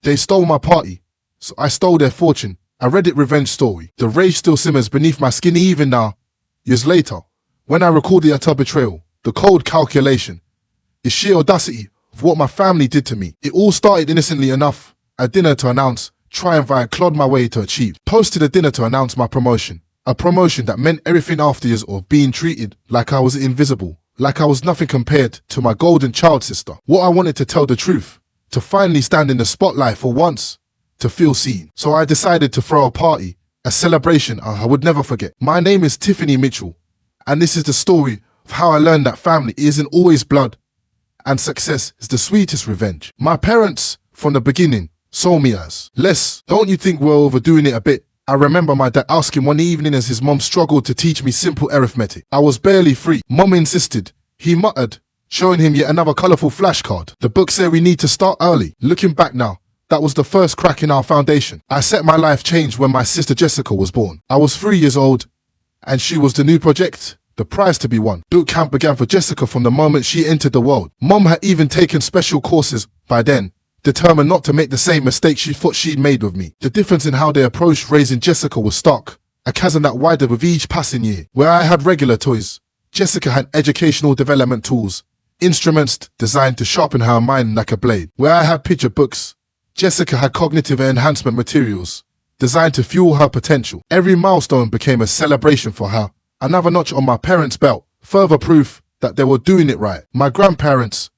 They stole my party, so I stole their fortune. A Reddit revenge story. The rage still simmers beneath my skin even now. Years later, when I recall the utter betrayal, the cold calculation, the sheer audacity of what my family did to me. It all started innocently enough. A dinner to announce, triumph, clawed my way to achieve. Posted a dinner to announce my promotion. A promotion that meant everything after years of being treated like I was invisible, like I was nothing compared to my golden child sister. What I wanted to tell the truth, to finally stand in the spotlight for once, to feel seen. So I decided to throw a party, a celebration I would never forget. My name is Tiffany Mitchell, and this is the story of how I learned that family isn't always blood, and success is the sweetest revenge. My parents, from the beginning, saw me as, "Les, don't you think we're overdoing it a bit?" I remember my dad asking one evening as his mom struggled to teach me simple arithmetic. I was barely 3. Mom insisted. He muttered, showing him yet another colourful flashcard. The book said we need to start early. Looking back now, that was the first crack in our foundation. I set my life change when my sister Jessica was born. I was 3 years old, and she was the new project, the prize to be won. Boot camp began for Jessica from the moment she entered the world. Mom had even taken special courses by then, determined not to make the same mistake she thought she'd made with me. The difference in how they approached raising Jessica was stark, a chasm that widened with each passing year. Where I had regular toys, Jessica had educational development tools, instruments designed to sharpen her mind like a blade. Where I had picture books, Jessica had cognitive enhancement materials, designed to fuel her potential. Every milestone became a celebration for her, another notch on my parents' belt, further proof that they were doing it right. My grandparents,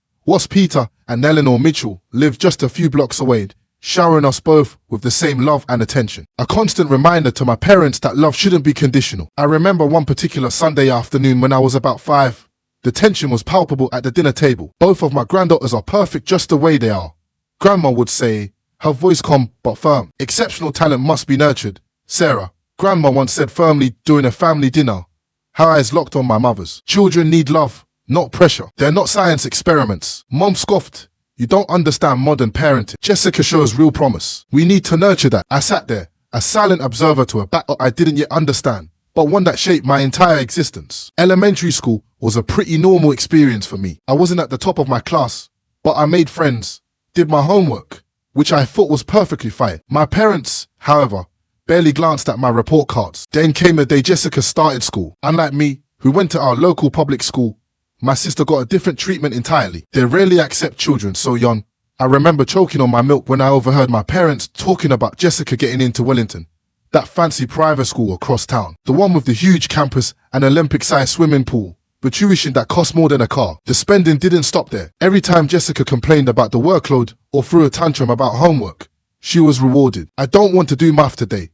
Peter and Eleanor Mitchell, lived just a few blocks away, showering us both with the same love and attention. A constant reminder to my parents that love shouldn't be conditional. I remember one particular Sunday afternoon when I was about 5. The tension was palpable at the dinner table. Both of my granddaughters are perfect just the way they are. Grandma would say, her voice calm but firm, "Exceptional talent must be nurtured, Sarah." Grandma once said firmly during a family dinner, her eyes locked on my mother's. "Children need love, not pressure. They're not science experiments." Mom scoffed, "You don't understand modern parenting." Jessica shows real promise. We need to nurture that. I sat there, a silent observer to a battle I didn't yet understand, but one that shaped my entire existence. Elementary school was a pretty normal experience for me. I wasn't at the top of my class, but I made friends, did my homework, which I thought was perfectly fine. My parents, however, barely glanced at my report cards. Then came the day Jessica started school. Unlike me, who went to our local public school, my sister got a different treatment entirely. They rarely accept children so young. I remember choking on my milk when I overheard my parents talking about Jessica getting into Wellington, that fancy private school across town, the one with the huge campus and Olympic-sized swimming pool, but tuition that cost more than a car. The spending didn't stop there. Every time Jessica complained about the workload or threw a tantrum about homework, she was rewarded. "I don't want to do math today."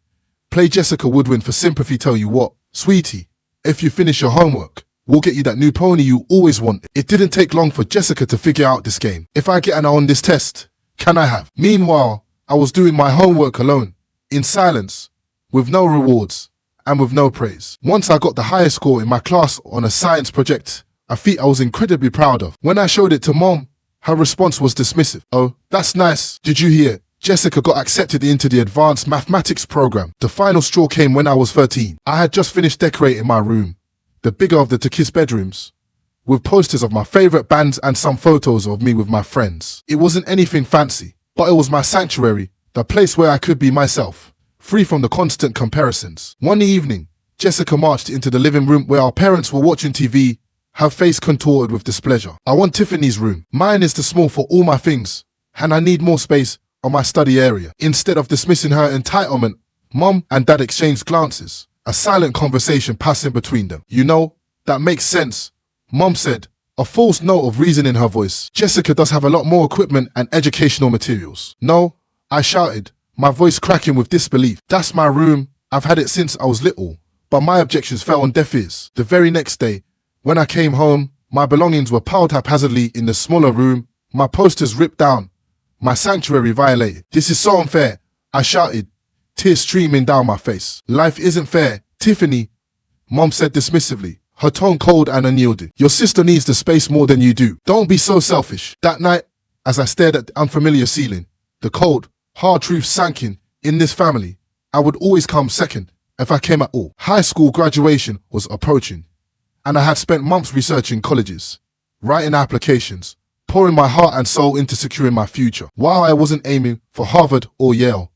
Play Jessica Woodwin for sympathy. Tell you what, sweetie, if you finish your homework, we'll get you that new pony you always wanted. It didn't take long for Jessica to figure out this game. If I get an A on this test, can I have? Meanwhile, I was doing my homework alone, in silence, with no rewards, and with no praise. Once I got the highest score in my class on a science project, a feat I was incredibly proud of. When I showed it to Mom, her response was dismissive. "Oh, that's nice. Did you hear? Jessica got accepted into the advanced mathematics program." The final straw came when I was 13. I had just finished decorating my room, the bigger of the two kids' bedrooms, with posters of my favorite bands and some photos of me with my friends. It wasn't anything fancy, but it was my sanctuary, the place where I could be myself, free from the constant comparisons. One evening, Jessica marched into the living room where our parents were watching TV, her face contorted with displeasure. "I want Tiffany's room. Mine is too small for all my things, and I need more space on my study area." Instead of dismissing her entitlement, Mom and Dad exchanged glances, a silent conversation passing between them. "You know, that makes sense," Mom said, a false note of reason in her voice. "Jessica does have a lot more equipment and educational materials." "No," I shouted, my voice cracking with disbelief. "That's my room. I've had it since I was little." But my objections fell on deaf ears. The very next day, when I came home, my belongings were piled haphazardly in the smaller room, my posters ripped down, my sanctuary violated. "This is so unfair," I shouted, tears streaming down my face. "Life isn't fair, Tiffany," Mom said dismissively, her tone cold and unyielding. "Your sister needs the space more than you do. Don't be so selfish." That night, as I stared at the unfamiliar ceiling, the cold, hard truth sank in this family, I would always come second if I came at all. High school graduation was approaching, and I had spent months researching colleges, writing applications, pouring my heart and soul into securing my future. While I wasn't aiming for Harvard or Yale,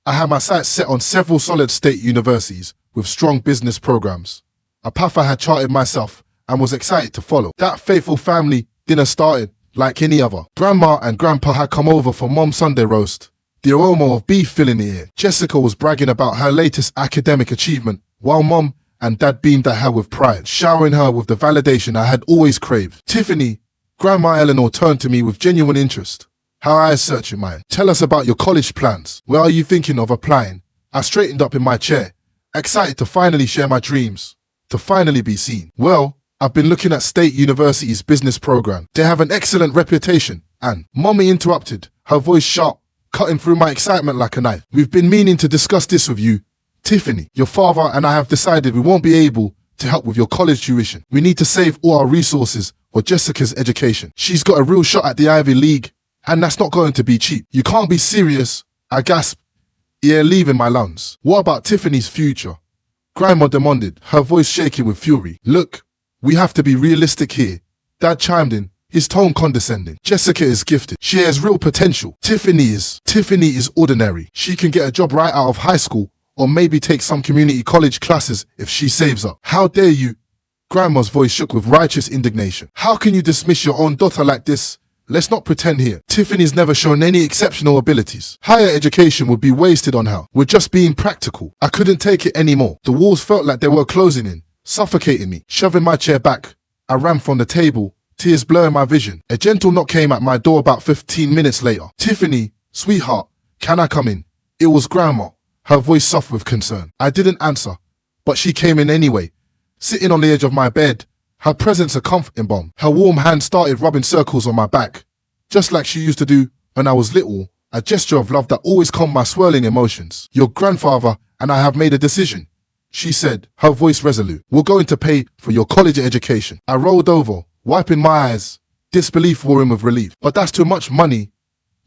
I had my sights set on several solid state universities with strong business programs, a path I had charted myself and was excited to follow. That fateful family dinner started like any other. Grandma and Grandpa had come over for Mom's Sunday roast, the aroma of beef filling the air. Jessica was bragging about her latest academic achievement, while Mom and Dad beamed at her with pride, showering her with the validation I had always craved. Tiffany, Grandma Eleanor turned to me with genuine interest, her eyes searching mine. Tell us about your college plans. Where are you thinking of applying? I straightened up in my chair, excited to finally share my dreams, to finally be seen. Well, I've been looking at State University's business program. They have an excellent reputation. And Mommy interrupted, her voice sharp, cutting through my excitement like a knife. We've been meaning to discuss this with you, Tiffany. Your father and I have decided we won't be able to help with your college tuition. We need to save all our resources for Jessica's education. She's got a real shot at the Ivy League, and that's not going to be cheap. You can't be serious, I gasped, air leaving my lungs. What about Tiffany's future? Grandma demanded, her voice shaking with fury. Look, we have to be realistic here. Dad chimed in, his tone condescending. Jessica is gifted. She has real potential. Tiffany is ordinary. She can get a job right out of high school or maybe take some community college classes if she saves up. How dare you? Grandma's voice shook with righteous indignation. How can you dismiss your own daughter like this? Let's not pretend here. Tiffany's never shown any exceptional abilities. Higher education would be wasted on her. We're just being practical. I couldn't take it anymore. The walls felt like they were closing in, suffocating me. Shoving my chair back, I ran from the table, tears blurring my vision. A gentle knock came at my door about 15 minutes later. Tiffany, sweetheart, can I come in? It was Grandma, her voice soft with concern. I didn't answer, but she came in anyway. Sitting on the edge of my bed, her presence a comforting balm. Her warm hand started rubbing circles on my back, just like she used to do when I was little, a gesture of love that always calmed my swirling emotions. Your grandfather and I have made a decision, she said, her voice resolute. We're going to pay for your college education. I rolled over, wiping my eyes, disbelief warring with relief. But that's too much money.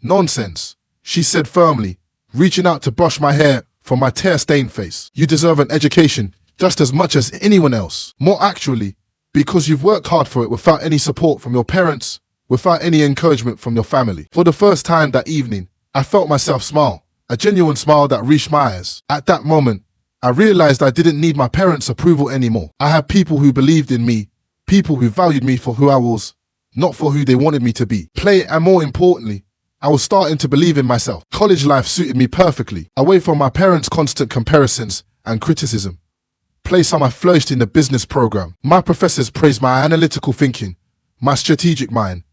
Nonsense, she said firmly, reaching out to brush my hair from my tear-stained face. You deserve an education just as much as anyone else. More actually, because you've worked hard for it without any support from your parents, without any encouragement from your family. For the first time that evening, I felt myself smile, a genuine smile that reached my eyes. At that moment, I realized I didn't need my parents' approval anymore. I had people who believed in me, people who valued me for who I was, not for who they wanted me to be. And more importantly, I was starting to believe in myself. College life suited me perfectly, away from my parents' constant comparisons and criticism. Place I flourished in the business program. My professors praised my analytical thinking, my strategic mind,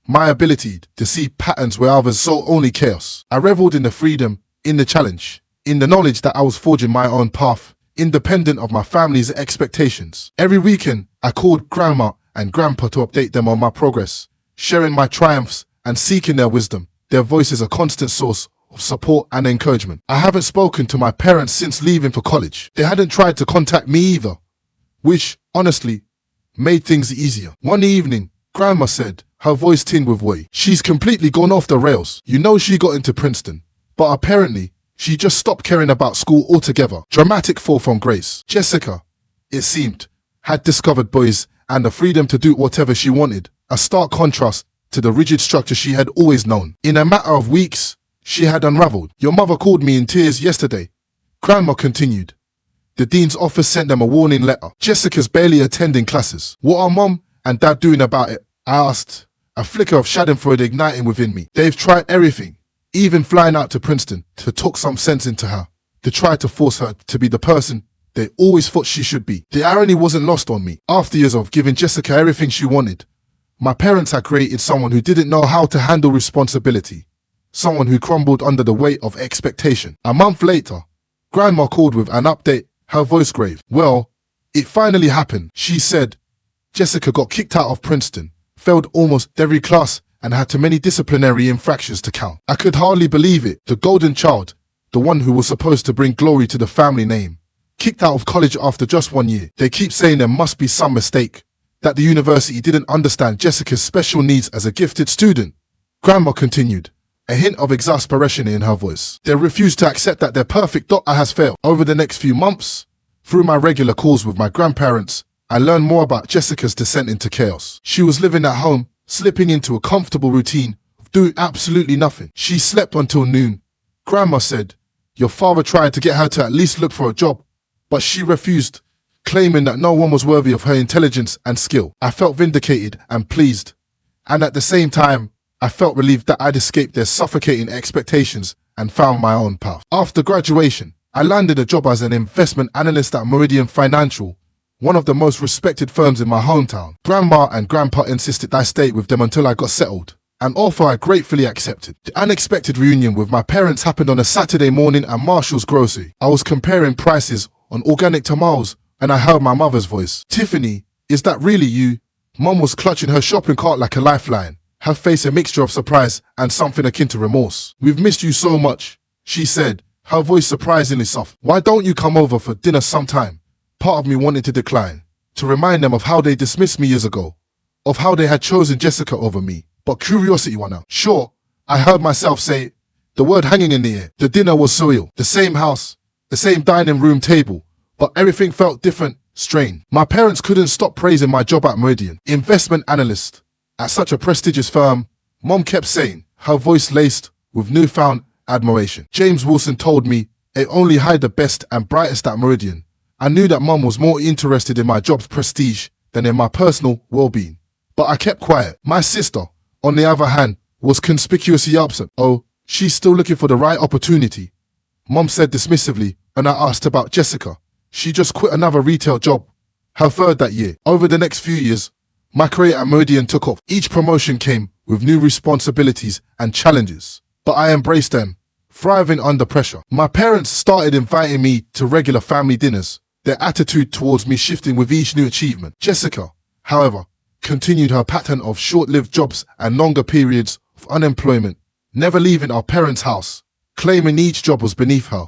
my ability to see patterns where others saw only chaos. I reveled in the freedom, in the challenge, in the knowledge that I was forging my own path, independent of my family's expectations. Every weekend, I called Grandma and Grandpa to update them on my progress, sharing my triumphs and seeking their wisdom. Their voice is a constant source of support and encouragement. I haven't spoken to my parents since leaving for college. They hadn't tried to contact me either, which, honestly, made things easier. One evening, Grandma said, her voice tinged with worry, she's completely gone off the rails. You know she got into Princeton, but apparently, she just stopped caring about school altogether. Dramatic fall from grace. Jessica, it seemed, had discovered boys and the freedom to do whatever she wanted, a stark contrast to the rigid structure she had always known. In a matter of weeks, she had unraveled. Your mother called me in tears yesterday. Grandma continued. The dean's office sent them a warning letter. Jessica's barely attending classes. What are Mom and Dad doing about it? I asked, a flicker of schadenfreude igniting within me. They've tried everything, even flying out to Princeton to talk some sense into her, to try to force her to be the person they always thought she should be. The irony wasn't lost on me. After years of giving Jessica everything she wanted, my parents had created someone who didn't know how to handle responsibility. Someone who crumbled under the weight of expectation. A month later, Grandma called with an update, her voice grave. Well, it finally happened, she said. Jessica got kicked out of Princeton, failed almost every class, and had too many disciplinary infractions to count. I could hardly believe it. The golden child, the one who was supposed to bring glory to the family name, kicked out of college after just 1 year. They keep saying there must be some mistake, that the university didn't understand Jessica's special needs as a gifted student. Grandma continued, a hint of exasperation in her voice. They refused to accept that their perfect daughter has failed. Over the next few months, through my regular calls with my grandparents, I learned more about Jessica's descent into chaos. She was living at home slipping into a comfortable routine of doing absolutely nothing. She slept until noon. Grandma said, "Your father tried to get her to at least look for a job, but she refused, claiming that no one was worthy of her intelligence and skill." I felt vindicated and pleased, and at the same time, I felt relieved that I'd escaped their suffocating expectations and found my own path. After graduation, I landed a job as an investment analyst at Meridian Financial, one of the most respected firms in my hometown. Grandma and Grandpa insisted I stay with them until I got settled, an offer I gratefully accepted. The unexpected reunion with my parents happened on a Saturday morning at Marshall's Grocery. I was comparing prices on organic tomatoes and I heard my mother's voice. "Tiffany, is that really you?" Mum was clutching her shopping cart like a lifeline, her face a mixture of surprise and something akin to remorse. "We've missed you so much," she said, her voice surprisingly soft. "Why don't you come over for dinner sometime?" Part of me wanted to decline, to remind them of how they dismissed me years ago, of how they had chosen Jessica over me, but curiosity won out. "Sure," I heard myself say, the word hanging in the air. The dinner was surreal. The same house, the same dining room table, but everything felt different, strange. My parents couldn't stop praising my job at Meridian, investment analyst, at such a prestigious firm. Mom kept saying, her voice laced with newfound admiration. James Wilson told me, "They only hide the best and brightest at Meridian." I knew that Mom was more interested in my job's prestige than in my personal well-being, but I kept quiet. My sister, on the other hand, was conspicuously absent. "Oh, she's still looking for the right opportunity," Mom said dismissively when I asked about Jessica. "She just quit another retail job, her third that year." Over the next few years, my career at Meridian took off. Each promotion came with new responsibilities and challenges, but I embraced them, thriving under pressure. My parents started inviting me to regular family dinners, their attitude towards me shifting with each new achievement. Jessica, however, continued her pattern of short-lived jobs and longer periods of unemployment, never leaving our parents' house, claiming each job was beneath her,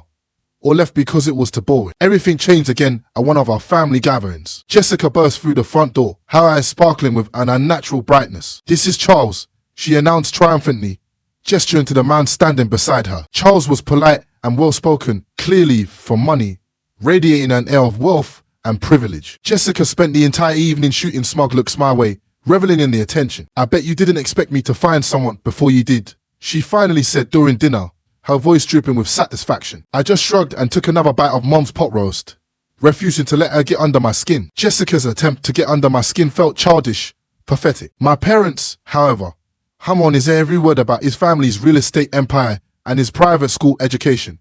or left because it was too boring. Everything changed again at one of our family gatherings. Jessica burst through the front door, her eyes sparkling with an unnatural brightness. "This is Charles," she announced triumphantly, gesturing to the man standing beside her. Charles was polite and well-spoken, clearly from money, radiating an air of wealth and privilege. Jessica spent the entire evening shooting smug looks my way, reveling in the attention. "I bet you didn't expect me to find someone before you did," she finally said during dinner, her voice drooping with satisfaction. I just shrugged and took another bite of Mom's pot roast, refusing to let her get under my skin. Jessica's attempt to get under my skin felt childish, pathetic. My parents, however, hum on his every word about his family's real estate empire and his private school education,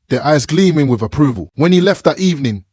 their eyes gleaming with approval. When he left that evening,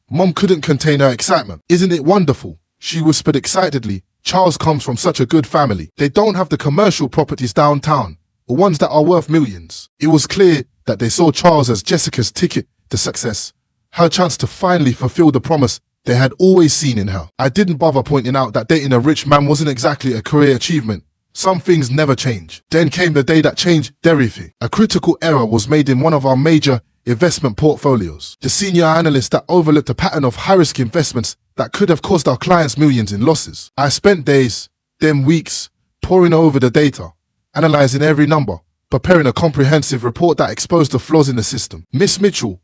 Mom couldn't contain her excitement. "Isn't it wonderful?" she whispered excitedly. "Charles comes from such a good family. They don't have the commercial properties downtown, or ones that are worth millions." It was clear that they saw Charles as Jessica's ticket to success, her chance to finally fulfill the promise they had always seen in her. I didn't bother pointing out that dating a rich man wasn't exactly a career achievement. Some things never change. Then came the day that changed everything. A critical error was made in one of our major investment portfolios. The senior analyst that overlooked a pattern of high-risk investments that could have caused our clients millions in losses. I spent days, then weeks, poring over the data, analyzing every number, preparing a comprehensive report that exposed the flaws in the system. "Miss Mitchell,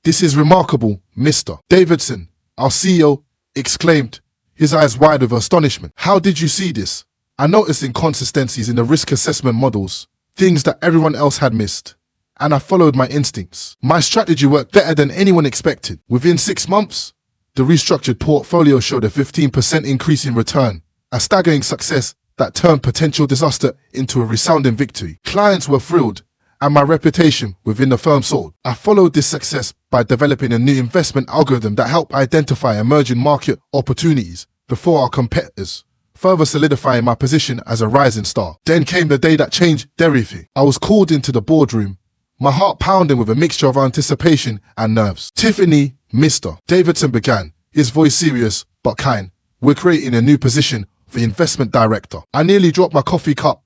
this is remarkable, Mr. Davidson," our CEO exclaimed, his eyes wide with astonishment. "How did you see this?" I noticed inconsistencies in the risk assessment models, things that everyone else had missed, and I followed my instincts. My strategy worked better than anyone expected. Within 6 months, the restructured portfolio showed a 15% increase in return, a staggering success that turned potential disaster into a resounding victory. Clients were thrilled, and my reputation within the firm soared. I followed this success by developing a new investment algorithm that helped identify emerging market opportunities before our competitors, further solidifying my position as a rising star. Then came the day that changed everything. I was called into the boardroom, my heart pounding with a mixture of anticipation and nerves. "Tiffany, Mr. Davidson began, his voice serious but kind. "We're creating a new position for investment director." I nearly dropped my coffee cup,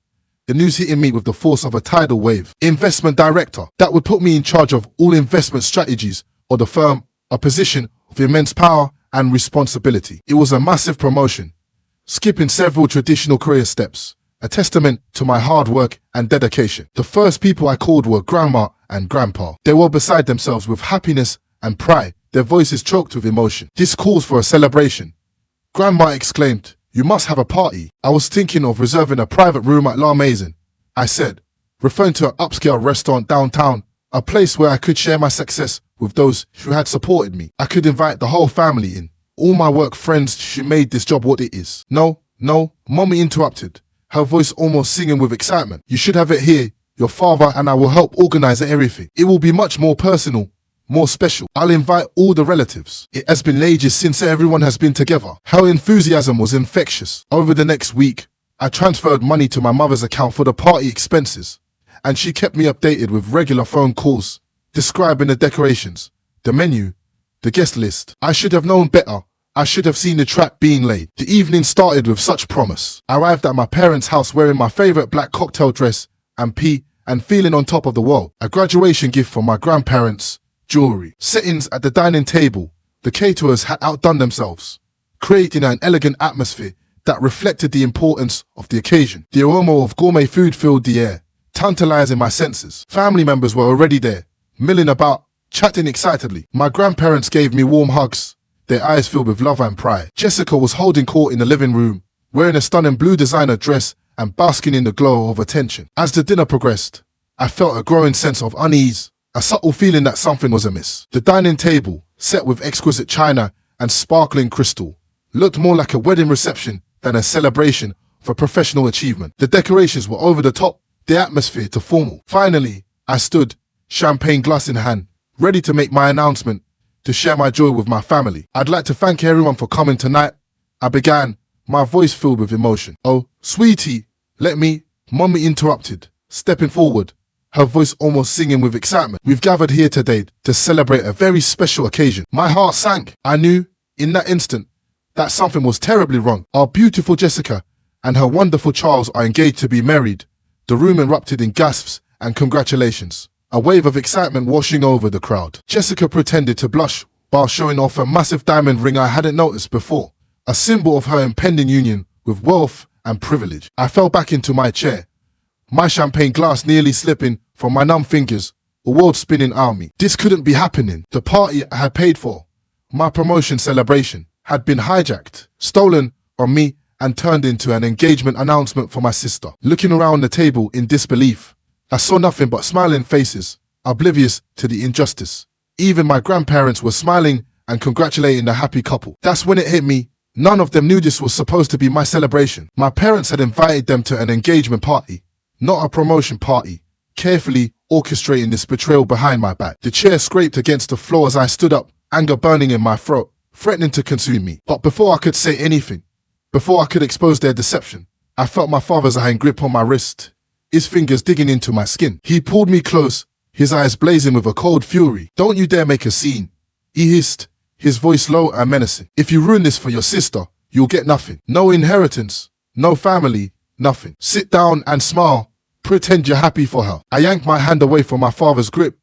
the news hitting me with the force of a tidal wave. Investment director, that would put me in charge of all investment strategies of the firm, a position of immense power and responsibility. It was a massive promotion, skipping several traditional career steps, a testament to my hard work and dedication. The first people I called were Grandma and Grandpa. They were beside themselves with happiness and pride, their voices choked with emotion. "This calls for a celebration," Grandma exclaimed, You must have a party. I was thinking of reserving a private room at La Maison, I said, referring to an upscale restaurant downtown, a place where I could share my success with those who had supported me. I could invite the whole family in, all my work friends who made this job what it is. No, Mommy interrupted, her voice almost singing with excitement. You should have it here. Your father and I will help organize everything. It will be much more personal, more special. I'll invite all the relatives. It has been ages since everyone has been together. Her enthusiasm was infectious. Over the next week, I transferred money to my mother's account for the party expenses, and she kept me updated with regular phone calls, describing the decorations, the menu, the guest list. I should have known better. I should have seen the trap being laid. The evening started with such promise. I arrived at my parents' house wearing my favorite black cocktail dress and feeling on top of the world. A graduation gift from my grandparents, jewelry. Settings at the dining table. The caterers had outdone themselves, creating an elegant atmosphere that reflected the importance of the occasion. The aroma of gourmet food filled the air, tantalizing my senses. Family members were already there, milling about, chatting excitedly. My grandparents gave me warm hugs, their eyes filled with love and pride. Jessica was holding court in the living room, wearing a stunning blue designer dress and basking in the glow of attention. As the dinner progressed, I felt a growing sense of unease, a subtle feeling that something was amiss. The dining table, set with exquisite china and sparkling crystal, looked more like a wedding reception than a celebration of a professional achievement. The decorations were over the top, the atmosphere too formal. Finally, I stood, champagne glass in hand, ready to make my announcement, to share my joy with my family. I'd like to thank everyone for coming tonight, I began, my voice filled with emotion. Oh, sweetie, let me, Mommy interrupted, stepping forward, her voice almost singing with excitement. We've gathered here today to celebrate a very special occasion. My heart sank. I knew, in that instant, that something was terribly wrong. Our beautiful Jessica and her wonderful Charles are engaged to be married. The room erupted in gasps and congratulations, a wave of excitement washing over the crowd. Jessica pretended to blush while showing off a massive diamond ring I hadn't noticed before, a symbol of her impending union with wealth and privilege. I fell back into my chair, my champagne glass nearly slipping from my numb fingers, the world spinning on me. This couldn't be happening. The party I had paid for, my promotion celebration, had been hijacked, stolen from me and turned into an engagement announcement for my sister. Looking around the table in disbelief, I saw nothing but smiling faces, oblivious to the injustice. Even my grandparents were smiling and congratulating the happy couple. That's when it hit me. None of them knew this was supposed to be my celebration. My parents had invited them to an engagement party, not a promotion party, carefully orchestrating this betrayal behind my back. The chair scraped against the floor as I stood up, anger burning in my throat, threatening to consume me. But before I could say anything, before I could expose their deception, I felt my father's iron grip on my wrist, his fingers digging into my skin. He pulled me close, his eyes blazing with a cold fury. Don't you dare make a scene, he hissed, his voice low and menacing. If you ruin this for your sister, you'll get nothing. No inheritance, no family, nothing. Sit down and smile. Pretend you're happy for her. I yanked my hand away from my father's grip,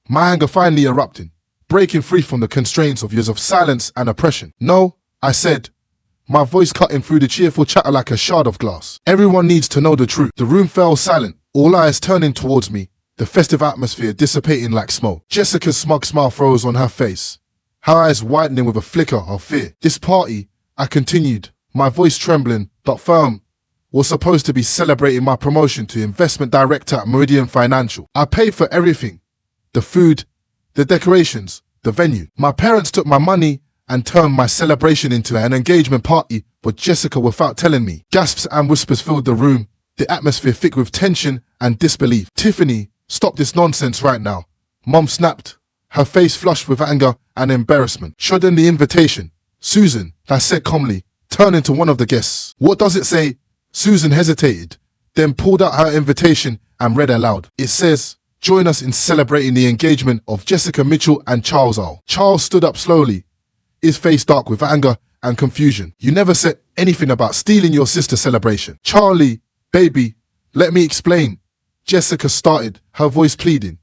my anger finally erupting, breaking free from the constraints of years of silence and oppression. No, I said, my voice cutting through the cheerful chatter like a shard of glass. Everyone needs to know the truth. The room fell silent, all eyes turning towards me, the festive atmosphere dissipating like smoke. Jessica's smug smile froze on her face, her eyes widening with a flicker of fear. This party, I continued, my voice trembling but firm, was supposed to be celebrating my promotion to investment director at Meridian Financial. I paid for everything, the food, the decorations, the venue. My parents took my money and turned my celebration into an engagement party for Jessica without telling me. Gasps and whispers filled the room, the atmosphere thick with tension and disbelief. Tiffany, stop this nonsense right now, Mom snapped, her face flushed with anger and embarrassment. Show them the invitation. Susan, I said calmly, turning to one of the guests. What does it say? Susan hesitated, then pulled out her invitation and read aloud. It says, join us in celebrating the engagement of Jessica Mitchell and Charles Earl. Charles stood up slowly, his face dark with anger and confusion. You never said anything about stealing your sister's celebration. Charlie, baby, let me explain. Jessica started, her voice pleading,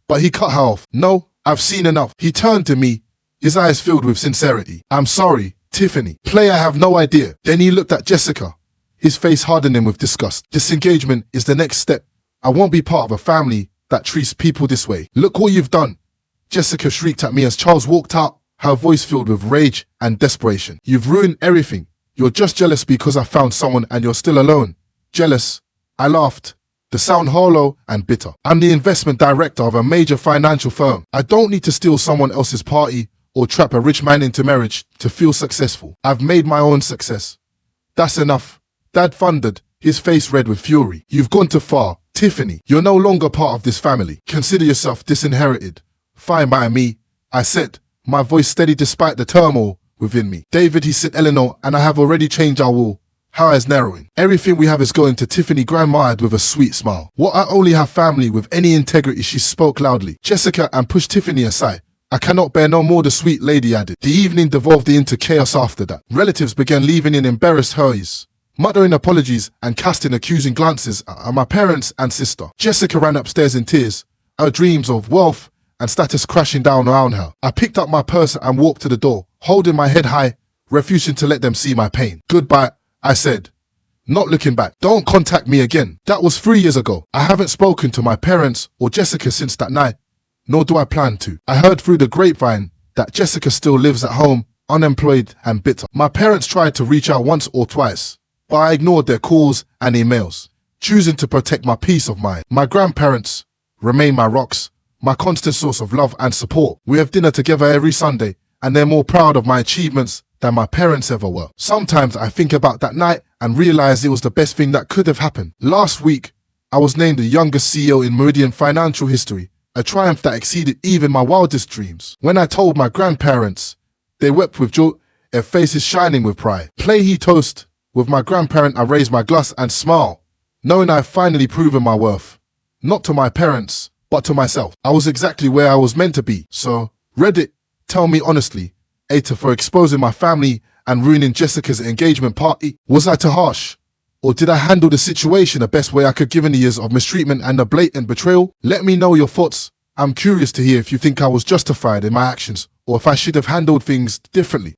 but he cut her off. No, I've seen enough. He turned to me, his eyes filled with sincerity. I'm sorry, Tiffany. Player have no idea. Then he looked at Jessica, his face hardening with disgust. This engagement is the next step. I won't be part of a family that treats people this way. Look what you've done. Jessica shrieked at me as Charles walked out, her voice filled with rage and desperation. You've ruined everything. You're just jealous because I found someone and you're still alone. Jealous? I laughed. The sound hollow and bitter. I'm the investment director of a major financial firm. I don't need to steal someone else's party or trap a rich man into marriage to feel successful. I've made my own success. That's enough. Dad thundered, his face red with fury. You've gone too far. Tiffany, you're no longer part of this family. Consider yourself disinherited. Fine by me, I said, my voice steady despite the turmoil within me. David, he said, Eleanor, and I have already changed our will. How is narrowing? Everything we have is going to Tiffany, grandma with a sweet smile. What, I only have family with any integrity, she spoke loudly. Jessica, and pushed Tiffany aside. I cannot bear no more, the sweet lady added. The evening devolved into chaos after that. Relatives began leaving in embarrassed hurries, muttering apologies and casting accusing glances at my parents and sister. Jessica ran upstairs in tears, her dreams of wealth and status crashing down around her. I picked up my purse and walked to the door, holding my head high, refusing to let them see my pain. Goodbye, I said, not looking back. Don't contact me again. That was 3 years ago. I haven't spoken to my parents or Jessica since that night, nor do I plan to. I heard through the grapevine that Jessica still lives at home, unemployed and bitter. My parents tried to reach out once or twice, but I ignored their calls and emails, choosing to protect my peace of mind. My grandparents remain my rocks, my constant source of love and support. We have dinner together every Sunday, and they're more proud of my achievements than my parents ever were. Sometimes I think about that night and realize it was the best thing that could have happened. Last week, I was named the youngest CEO in Meridian financial history, a triumph that exceeded even my wildest dreams. When I told my grandparents, they wept with joy, their faces shining with pride. Play he toast. With my grandparent, I raised my glass and smiled, knowing I have finally proven my worth. Not to my parents, but to myself. I was exactly where I was meant to be. So, Reddit, tell me honestly, Ada, for exposing my family and ruining Jessica's engagement party, was I too harsh? Or did I handle the situation the best way I could given the years of mistreatment and a blatant betrayal? Let me know your thoughts. I'm curious to hear if you think I was justified in my actions or if I should have handled things differently.